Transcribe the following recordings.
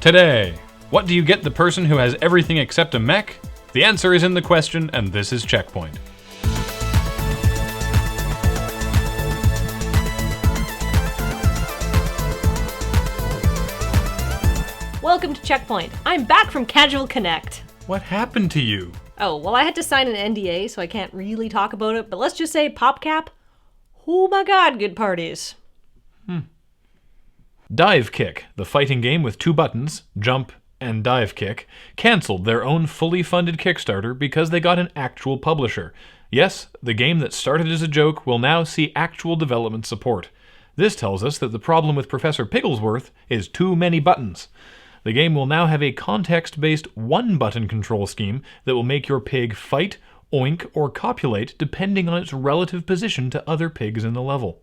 Today, what do you get the person who has everything except a mech? The answer is in the question, and this is CheckPoint. Welcome to CheckPoint. I'm back from Casual Connect. What happened to you? Oh, well, I had to sign an NDA, so I can't really talk about it, but let's just say PopCap. Oh my god, good parties. Dive Kick, the fighting game with two buttons, jump and dive kick, cancelled their own fully funded Kickstarter because they got an actual publisher. Yes, the game that started as a joke will now see actual development support. This tells us that the problem with Professor Pigglesworth is too many buttons. The game will now have a context-based one-button control scheme that will make your pig fight, oink, or copulate depending on its relative position to other pigs in the level.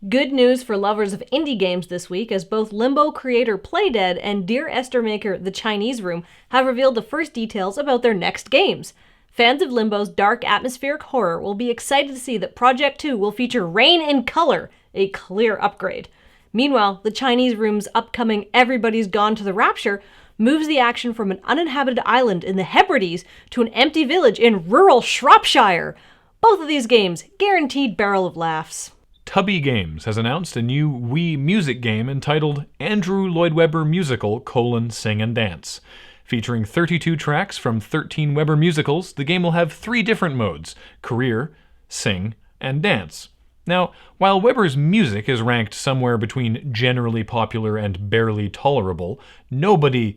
Good news for lovers of indie games this week, as both Limbo creator Playdead and Dear Esther maker The Chinese Room have revealed the first details about their next games. Fans of Limbo's dark atmospheric horror will be excited to see that Project 2 will feature rain in color, a clear upgrade. Meanwhile, The Chinese Room's upcoming Everybody's Gone to the Rapture moves the action from an uninhabited island in the Hebrides to an empty village in rural Shropshire. Both of these games guaranteed barrel of laughs. Tubby Games has announced a new Wii music game entitled Andrew Lloyd Webber Musical: Sing and Dance. Featuring 32 tracks from 13 Webber musicals, the game will have 3 different modes: career, sing, and dance. Now, while Webber's music is ranked somewhere between generally popular and barely tolerable, nobody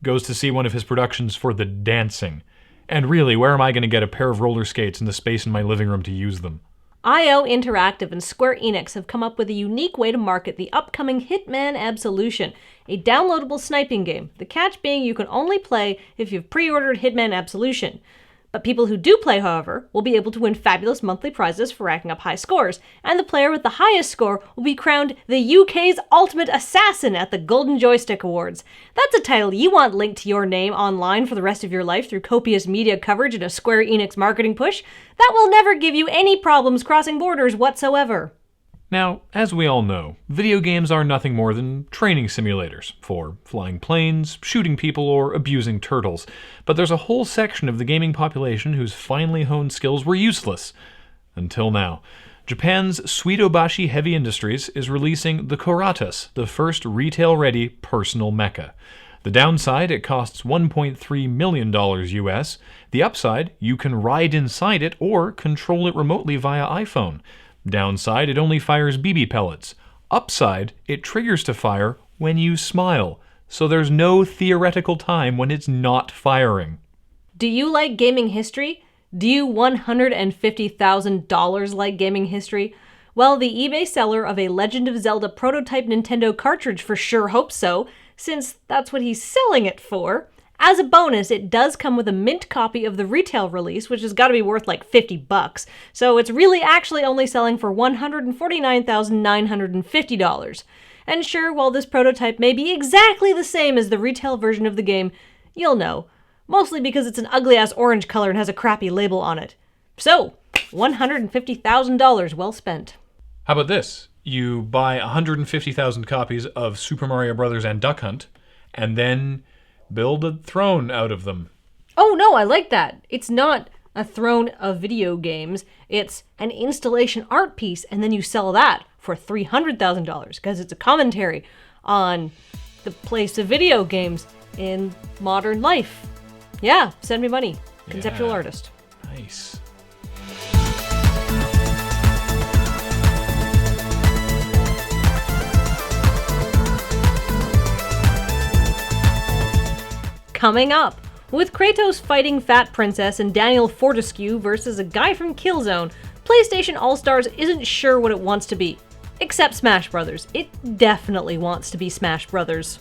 goes to see one of his productions for the dancing. And really, where am I going to get a pair of roller skates and the space in my living room to use them? IO Interactive and Square Enix have come up with a unique way to market the upcoming Hitman Absolution, a downloadable sniping game, the catch being you can only play if you've pre-ordered Hitman Absolution. But people who do play, however, will be able to win fabulous monthly prizes for racking up high scores, and the player with the highest score will be crowned the UK's Ultimate Assassin at the Golden Joystick Awards. That's a title you want linked to your name online for the rest of your life through copious media coverage and a Square Enix marketing push. That will never give you any problems crossing borders whatsoever. Now, as we all know, video games are nothing more than training simulators for flying planes, shooting people, or abusing turtles. But there's a whole section of the gaming population whose finely honed skills were useless. Until now. Japan's Suidobashi Heavy Industries is releasing the Koratas, the first retail-ready personal mecha. The downside, it costs $1.3 million US. The upside, you can ride inside it or control it remotely via iPhone. Downside, it only fires BB pellets. Upside, it triggers to fire when you smile, so there's no theoretical time when it's not firing. Do you like gaming history? Do you $150,000 like gaming history? Well, the eBay seller of a Legend of Zelda prototype Nintendo cartridge for sure hopes so, since that's what he's selling it for. As a bonus, it does come with a mint copy of the retail release, which has got to be worth like $50, so it's really actually only selling for $149,950. And sure, while this prototype may be exactly the same as the retail version of the game, you'll know, mostly because it's an ugly-ass orange color and has a crappy label on it. So, $150,000 well spent. How about this? You buy 150,000 copies of Super Mario Bros. And Duck Hunt, and then build a throne out of them. Oh no, I like that. It's not a throne of video games. It's an installation art piece, and then you sell that for $300,000 because it's a commentary on the place of video games in modern life. Yeah, send me money. Conceptual artist. Nice. Coming up, with Kratos fighting Fat Princess and Daniel Fortescue versus a guy from Killzone, PlayStation All-Stars isn't sure what it wants to be. Except Smash Brothers. It definitely wants to be Smash Brothers.